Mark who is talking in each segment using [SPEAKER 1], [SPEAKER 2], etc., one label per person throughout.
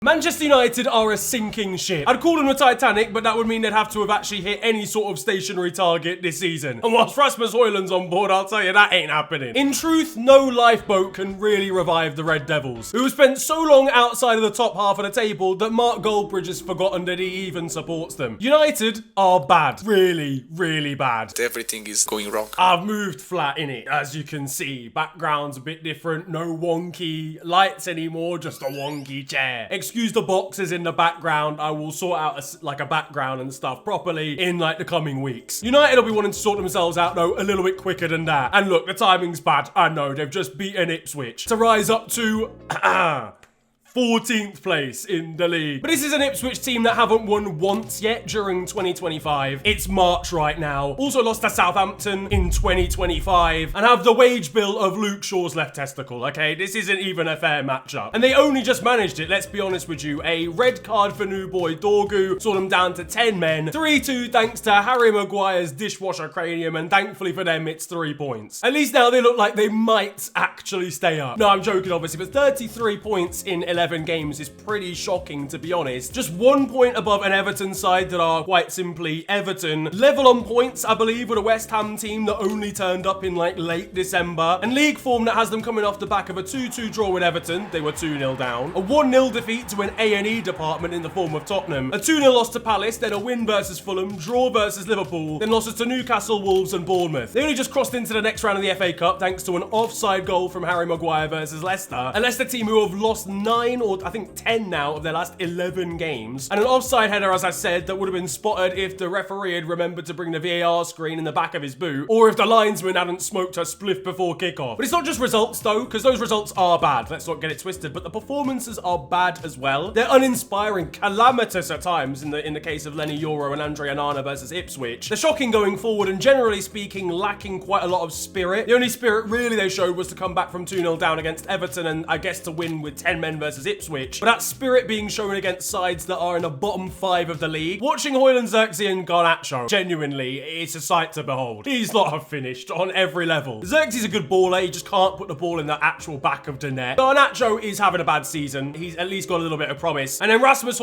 [SPEAKER 1] Manchester United are a sinking ship. I'd call them the Titanic, but that would mean they'd have to have actually hit any sort of stationary target this season. And whilst Rasmus Højlund's on board, I'll tell you that ain't happening. In truth, no lifeboat can really revive the Red Devils, who have spent so long outside of the top half of the table that Mark Goldbridge has forgotten that he even supports them. United are bad. Really, really bad.
[SPEAKER 2] Everything is going wrong.
[SPEAKER 1] I've moved flat in it, as you can see. Background's a bit different, no wonky lights anymore, just a wonky chair. Excuse the boxes in the background, I will sort out a background and stuff properly in like the coming weeks. United will be wanting to sort themselves out though a little bit quicker than that. And look, the timing's bad, I know, they've just beaten Ipswich to rise up to 14th place in the league. But this is an Ipswich team that haven't won once yet during 2025. It's March right now. Also lost to Southampton in 2025 and have the wage bill of Luke Shaw's left testicle, okay? This isn't even a fair matchup. And they only just managed it, let's be honest with you. A red card for new boy Dorgu saw them down to 10 men. 3-2 thanks to Harry Maguire's dishwasher cranium, and thankfully for them, it's 3 points. At least now they look like they might actually stay up. No, I'm joking obviously, but 33 points in 11 games is pretty shocking, to be honest. Just 1 point above an Everton side that are quite simply Everton. Level on points, I believe, with a West Ham team that only turned up in like late December. And league form that has them coming off the back of a 2-2 draw with Everton. They were 2-0 down. A 1-0 defeat to an A&E department in the form of Tottenham. A 2-0 loss to Palace, then a win versus Fulham, draw versus Liverpool, then losses to Newcastle, Wolves and Bournemouth. They only just crossed into the next round of the FA Cup thanks to an offside goal from Harry Maguire versus Leicester. A Leicester team who have lost 9 or I think 10 now of their last 11 games. And an offside header, as I said, that would have been spotted if the referee had remembered to bring the VAR screen in the back of his boot, or if the linesman hadn't smoked a spliff before kickoff. But it's not just results though, because those results are bad. Let's not get it twisted, but the performances are bad as well. They're uninspiring, calamitous at times in the case of Lenny Yoro and Andre Onana versus Ipswich. They're shocking going forward and generally speaking lacking quite a lot of spirit. The only spirit really they showed was to come back from 2-0 down against Everton and I guess to win with 10 men versus Ipswich. But that spirit being shown against sides that are in the bottom 5 of the league. Watching Højlund, Xerxes and Garnacho, genuinely, it's a sight to behold. These lot have finished on every level. Xerxes is a good baller, he just can't put the ball in the actual back of the net. Garnacho is having a bad season, he's at least got a little bit of promise. And then Rasmus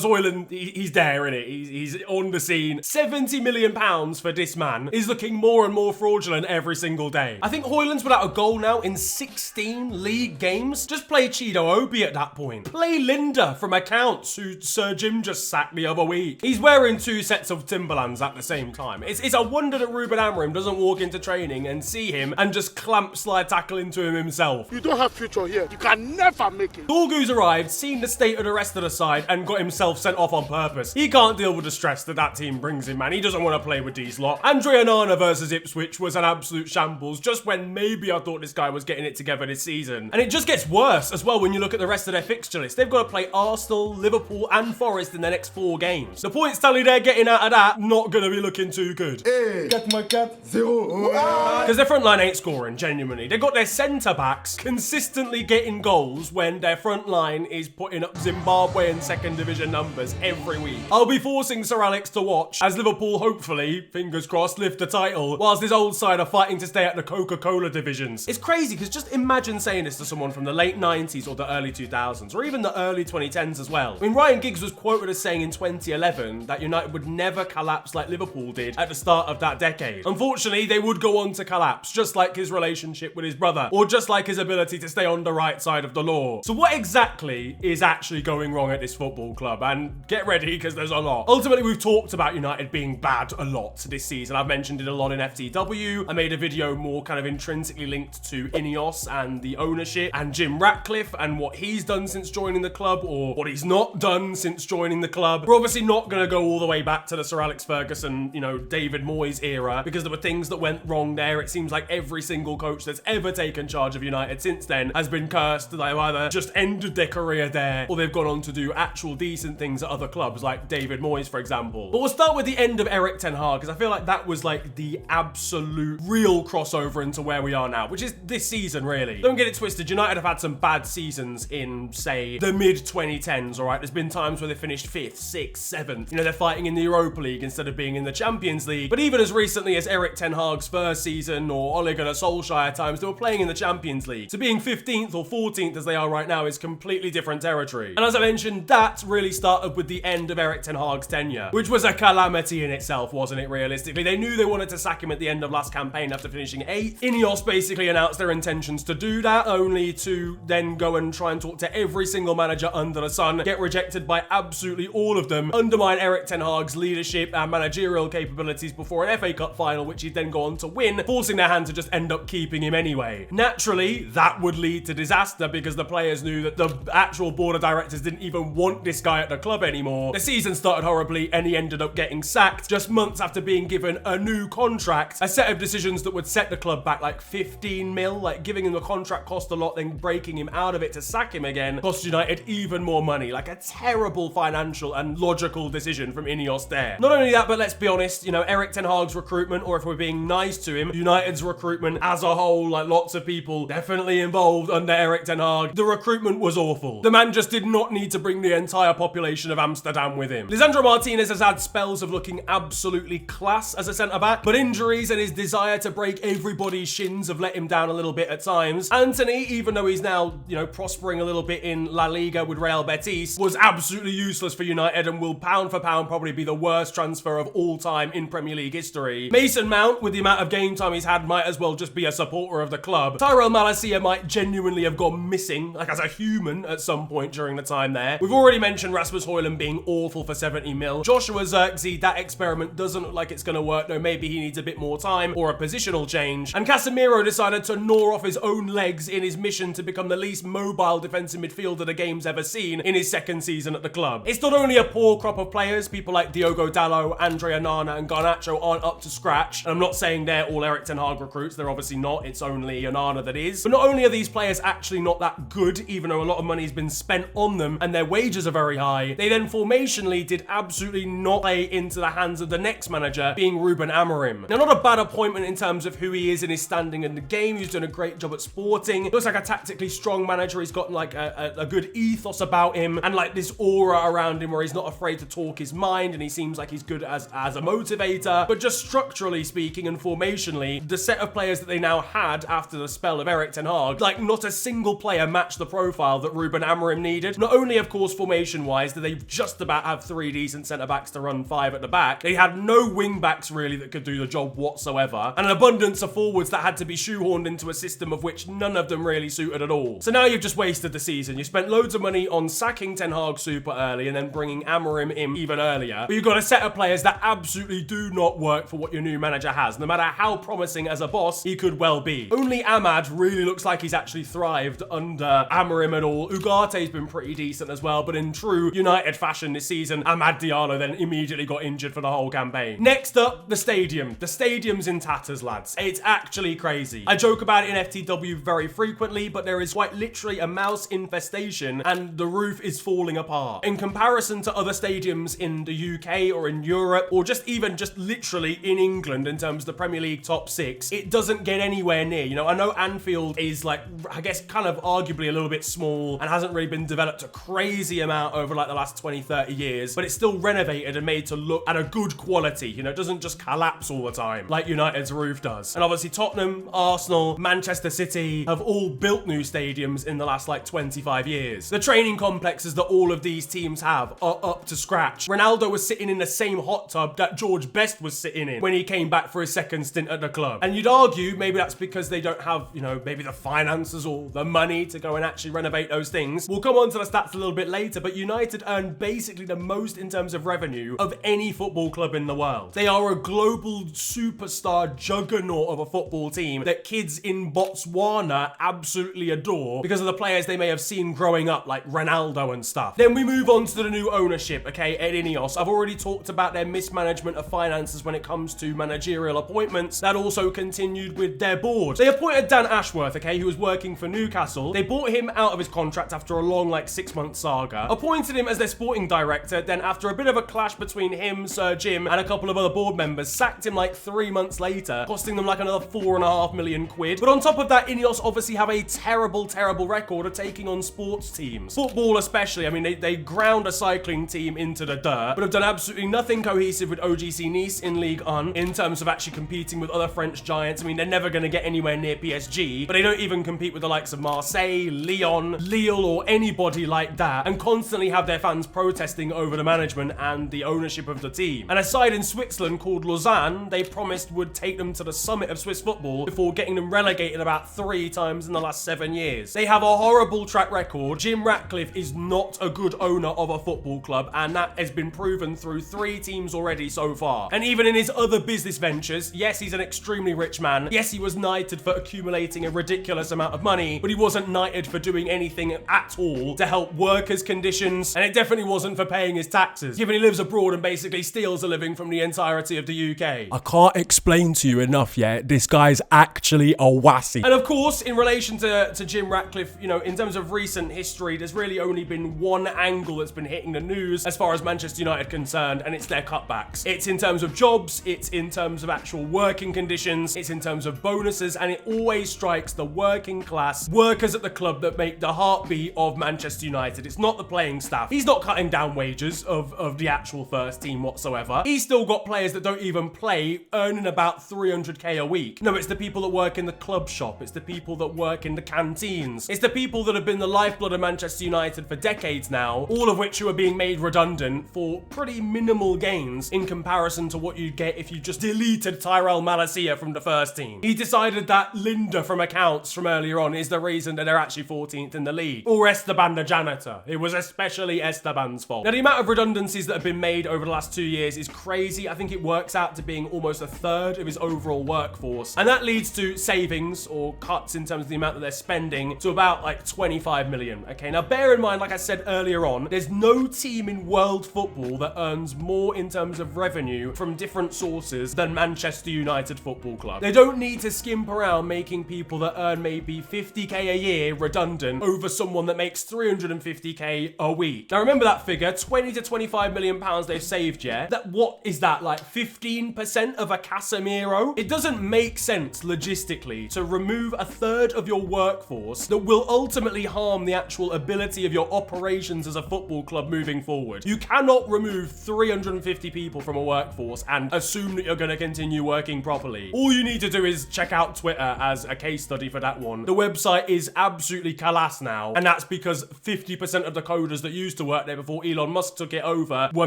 [SPEAKER 1] Højlund, he's there, innit? He's on the scene. £70 million for this man is looking more and more fraudulent every single day. I think Højlund's without a goal now in 16 league games. Just play Chido Obi at that point. Play Linda from Accounts, who Sir Jim just sacked the other week. He's wearing 2 sets of Timberlands at the same time. It's a wonder that Ruben Amorim doesn't walk into training and see him and just clamp slide tackle into him himself.
[SPEAKER 3] You don't have future here. You can never make it.
[SPEAKER 1] Dorgu's arrived, seen the state of the rest of the side and got himself sent off on purpose. He can't deal with the stress that team brings him, man. He doesn't want to play with these lot. Andre Onana versus Ipswich was an absolute shambles, just when maybe I thought this guy was getting it together this season. And it just gets worse as well when you look at the rest of their fixture list. They've got to play Arsenal, Liverpool and Forest in their next 4 games. The points tally they're getting out of that, not going to be looking too good.
[SPEAKER 4] Hey, 4-0.
[SPEAKER 1] Because their front line ain't scoring, genuinely. They've got their centre-backs consistently getting goals when their front line is putting up Zimbabwean second division numbers every week. I'll be forcing Sir Alex to watch as Liverpool hopefully, fingers crossed, lift the title, whilst this old side are fighting to stay at the Coca-Cola divisions. It's crazy because just imagine saying this to someone from the late 90s or the early 2000s, or even the early 2010s as well. I mean, Ryan Giggs was quoted as saying in 2011 that United would never collapse like Liverpool did at the start of that decade. Unfortunately, they would go on to collapse, just like his relationship with his brother, or just like his ability to stay on the right side of the law. So what exactly is actually going wrong at this football club? And get ready, because there's a lot. Ultimately, we've talked about United being bad a lot this season. I've mentioned it a lot in FTW. I made a video more kind of intrinsically linked to INEOS and the ownership and Jim Ratcliffe and what he's done since joining the club, or what he's not done since joining the club. We're obviously not going to go all the way back to the Sir Alex Ferguson, David Moyes era, because there were things that went wrong there. It seems like every single coach that's ever taken charge of United since then has been cursed. They've either just ended their career there, or they've gone on to do actual decent things at other clubs, like David Moyes, for example. But we'll start with the end of Erik ten Hag, because I feel like that was like the absolute real crossover into where we are now, which is this season, really. Don't get it twisted, United have had some bad seasons in, say, the mid-2010s, all right? There's been times where they finished 5th, 6th, 7th. You know, they're fighting in the Europa League instead of being in the Champions League. But even as recently as Erik ten Hag's first season, or Ole Gunnar Solskjaer times, they were playing in the Champions League. So being 15th or 14th as they are right now is completely different territory. And as I mentioned, that really started with the end of Erik ten Hag's tenure, which was a calamity in itself, wasn't it, realistically? They knew they wanted to sack him at the end of last campaign after finishing 8th. INEOS basically announced their intentions to do that, only to then go and try and talk to every single manager under the sun, get rejected by absolutely all of them, undermine Erik ten Hag's leadership and managerial capabilities before an FA Cup final, which he'd then go on to win, forcing their hand to just end up keeping him anyway. Naturally, that would lead to disaster because the players knew that the actual board of directors didn't even want this guy at the club anymore. The season started horribly and he ended up getting sacked just months after being given a new contract, a set of decisions that would set the club back like 15 mil, like giving him the contract cost a lot, then breaking him out of it to sack him again cost United even more money. Like a terrible financial and logical decision from INEOS there. Not only that, but let's be honest, you know, Erik ten Hag's recruitment, or if we're being nice to him, United's recruitment as a whole, like lots of people definitely involved under Erik ten Hag, the recruitment was awful. The man just did not need to bring the entire population of Amsterdam with him. Lisandro Martinez has had spells of looking absolutely class as a centre-back, but injuries and his desire to break everybody's shins have let him down a little bit at times. Anthony, even though he's now, you know, prospering a little bit in La Liga with Real Betis, was absolutely useless for United and will pound for pound probably be the worst transfer of all time in Premier League history. Mason Mount, with the amount of game time he's had, might as well just be a supporter of the club. Tyrell Malacia might genuinely have gone missing, like as a human, at some point during the time there. We've already mentioned Rasmus Højlund being awful for 70 mil. Joshua Zirkzee, that experiment doesn't look like it's going to work, though maybe he needs a bit more time or a positional change. And Casemiro decided to gnaw off his own legs in his mission to become the least mobile defensive midfielder the game's ever seen in his second season at the club. It's not only a poor crop of players, people like Diogo Dalot, Andre Onana and Garnacho aren't up to scratch, and I'm not saying they're all Erik ten Hag recruits, they're obviously not, it's only Onana that is. But not only are these players actually not that good, even though a lot of money's been spent on them and their wages are very high, they then formationally did absolutely not play into the hands of the next manager, being Ruben Amorim. Now, not a bad appointment in terms of who he is and his standing in the game. He's done a great job at Sporting. Looks like a tactically strong manager. He's got like a good ethos about him and like this aura around him where he's not afraid to talk his mind and he seems like he's good as a motivator. But just structurally speaking and formationally, the set of players that they now had after the spell of Erik ten Hag, like not a single player matched the profile that Ruben Amorim needed. Not only, of course, formation-wise, did they just about have 3 decent centre-backs to run 5 at the back, they had no wing-backs really that could do the job whatsoever, and an abundance of forwards that had to be shoehorned into a system of which none of them really suited at all. So now you've just wasted the season. You spent loads of money on sacking ten Hag super early and then bringing Amorim in even earlier, but you've got a set of players that absolutely do not work for what your new manager has, no matter how promising as a boss he could well be. Only Ahmad really looks like he's actually thrived under Amorim at all. Ugarte's been pretty decent as well, but in true United fashion this season, Amad Diallo then immediately got injured for the whole campaign. Next up, the stadium. The stadium's in tatters, lads. It's actually crazy. I joke about it in FTW very frequently, but there is quite literally a mouse infestation and the roof is falling apart. In comparison to other stadiums in the UK or in Europe, or just even just literally in England in terms of the Premier League top 6, it doesn't get anywhere near. You know, I know Anfield is like, I guess kind of arguably a little bit small and hasn't really been developed a crazy amount over like the last 20-30 years, but it's still renovated and made to look at a good quality. You know, it doesn't just collapse all the time like United's roof does. And obviously Tottenham, Arsenal, Manchester City have all built new stadiums in the last like 25 years. The training complexes that all of these teams have are up to scratch. Ronaldo was sitting in the same hot tub that George Best was sitting in when he came back for his second stint at the club. And you'd argue maybe that's because they don't have, you know, maybe the finances or the money to go and actually renovate those things. We'll come on to the stats a little bit later, but United earn basically the most in terms of revenue of any football club in the world. They are a global superstar juggernaut of a football team that kids in Botswana absolutely adore because of the players they may have seen growing up, like Ronaldo and stuff. Then we move on to the new ownership, okay, at INEOS. I've already talked about their mismanagement of finances when it comes to managerial appointments. That also continued with their board. They appointed Dan Ashworth, okay, who was working for Newcastle. They bought him out of his contract after a long, like, 6-month saga. Appointed appointed him as their sporting director, then after a bit of a clash between him, Sir Jim, and a couple of other board members, sacked him like 3 months later, costing them like another 4.5 million quid. But on top of that, INEOS obviously have a terrible record of taking on sports teams. Football especially, I mean, they ground a cycling team into the dirt, but have done absolutely nothing cohesive with OGC Nice in Ligue 1 in terms of actually competing with other French giants. I mean, they're never going to get anywhere near PSG, but they don't even compete with the likes of Marseille, Lyon, Lille, or anybody like that, and constantly have their fans protesting over the management and the ownership of the team. And a side in Switzerland called Lausanne, they promised would take them to the summit of Swiss football before getting them relegated about 3 times in the last 7 years. They have a horrible track record. Jim Ratcliffe is not a good owner of a football club, and that has been proven through 3 teams already so far. And even in his other business ventures, yes, he's an extremely rich man. Yes, he was knighted for accumulating a ridiculous amount of money, but he wasn't knighted for doing anything at all to help workers' conditions, and it definitely wasn't for paying his taxes, given he lives abroad and basically steals a living from the entirety of the UK. I can't explain to you enough yet, this guy's actually a wassy. And of course, in relation to Jim Ratcliffe, you know, in terms of recent history, there's really only been one angle that's been hitting the news as far as Manchester United concerned, and it's their cutbacks. It's in terms of jobs, it's in terms of actual working conditions, it's in terms of bonuses, and it always strikes the working class workers at the club that make the heartbeat of Manchester United. It's not the playing staff. He's not cutting down wages of the actual first team whatsoever. He's still got players that don't even play earning about 300k a week. No, it's the people that work in the club shop. It's the people that work in the canteens. It's the people that have been the lifeblood of Manchester United for decades now, all of which who are being made redundant for pretty minimal gains in comparison to what you'd get if you just deleted Tyrell Malacia from the first team. He decided that Linda from accounts from earlier on is the reason that they're actually 14th in the league. Or Esteban the janitor. It was especially Esteban's fault. Now, the amount of redundancies that have been made over the last 2 years is crazy. I think it works out to being almost a third of his overall workforce. And that leads to savings or cuts in terms of the amount that they're spending to about like 25 million. Okay, now bear in mind, like I said earlier on, there's no team in world football that earns more in terms of revenue from different sources than Manchester United Football Club. They don't need to skimp around making people that earn maybe 50k a year redundant over someone that makes 350k a week. Now remember that figure, 20 to 25 million pounds they've saved, yeah? What is that, like 15% of a Casemiro? It doesn't make sense logistically to remove a third of your workforce that will ultimately harm the actual ability of your operations as a football club moving forward. You cannot remove 350 people from a workforce and assume that you're going to continue working properly. All you need to do is check out Twitter as a case study for that one. The website is absolutely calass now, and that's because 50% of the coders that used to work there before Elon Musk took it over were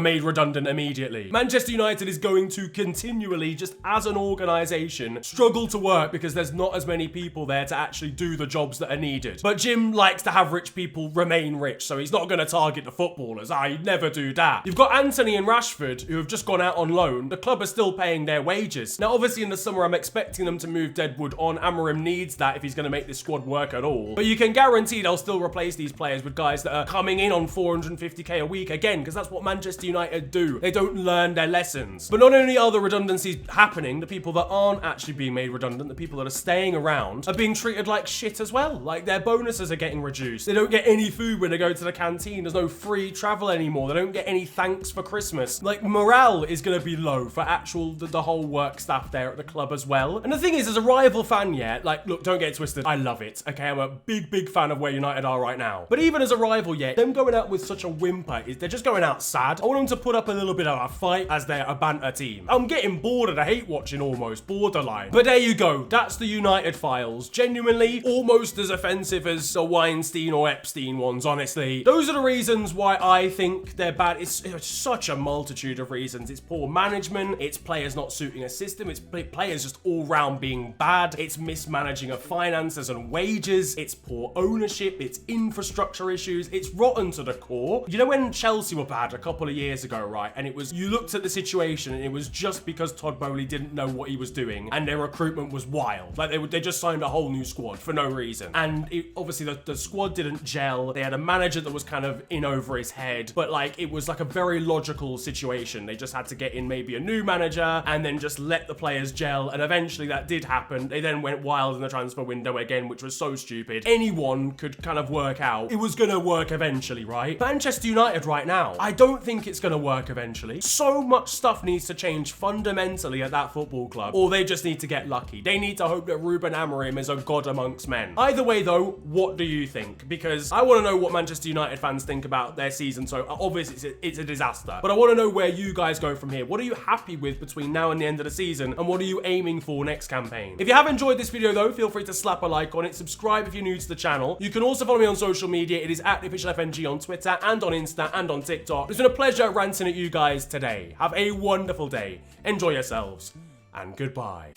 [SPEAKER 1] made redundant immediately. Manchester United is going to continually, just as an organisation, struggle to work because there's not as many people there to actually do the jobs that are needed. But Jim likes to have rich people remain rich, so he's not going to target the footballers. He'd never do that. You've got Anthony and Rashford, who have just gone out on loan. The club are still paying their wages. Now, obviously, in the summer, I'm expecting them to move Deadwood on. Amorim needs that if he's going to make this squad work at all. But you can guarantee they'll still replace these players with guys that are coming in on 450k a week again, because that's what Manchester United do. They don't learn their lessons. But not only are the redundancies happening, the people that aren't actually being made redundant, the people that are staying around, are being treated like shit as well. Like, their bonuses are getting reduced. They don't get any food when they go to the canteen. There's no free travel anymore. They don't get any thanks for Christmas. Like, morale is going to be low for actual the whole work staff there at the club as well. And the thing is, as a rival fan, yeah, like, look, don't get it twisted. I love it. Okay, I'm a big fan of where United are right now. But even as a rival, yeah, them going out with such a whimper, they're just going out sad. I want them to put up a little bit of a fight as they're a banter team. I'm getting bored and I hate watching almost, borderline. But there you go. That's the United files. Genuinely, almost as offensive as the Weinstein or Epstein ones, honestly. Those are the reasons why I think they're bad. It's such a multitude of reasons. It's poor management. It's players not suiting a system. It's players just all round being bad. It's mismanaging of finances and wages. It's poor ownership. It's infrastructure issues. It's rotten to the core. You know when Chelsea were bad a couple of years ago, right? And it was, you looked at the situation and it was just because Todd Bowley didn't know what he was doing and their recruitment was wild. Like they just signed a whole new squad for no reason. And obviously the squad didn't gel. They had a manager that was kind of in over his head, but like it was like a very logical situation. They just had to get in maybe a new manager and then just let the players gel. And eventually that did happen. They then went wild in the transfer window again, which was so stupid. Anyone could kind of work out. It was going to work eventually, right? right? Manchester United right now, I don't think it's going to work eventually. So much stuff needs to change fundamentally at that football club, or they just need to get lucky. They need to hope that Ruben Amorim is a god amongst men. Either way though, what do you think? Because I want to know what Manchester United fans think about their season. So obviously it's a disaster, but I want to know where you guys go from here. What are you happy with between now and the end of the season, and what are you aiming for next campaign? If you have enjoyed this video though, feel free to slap a like on it, subscribe if you're new to the channel. You can also follow me on social media. It is at @officialfng on Twitter and on Insta and on TikTok. It's been a pleasure ranting at you guys today. Have a wonderful day. Enjoy yourselves, and goodbye.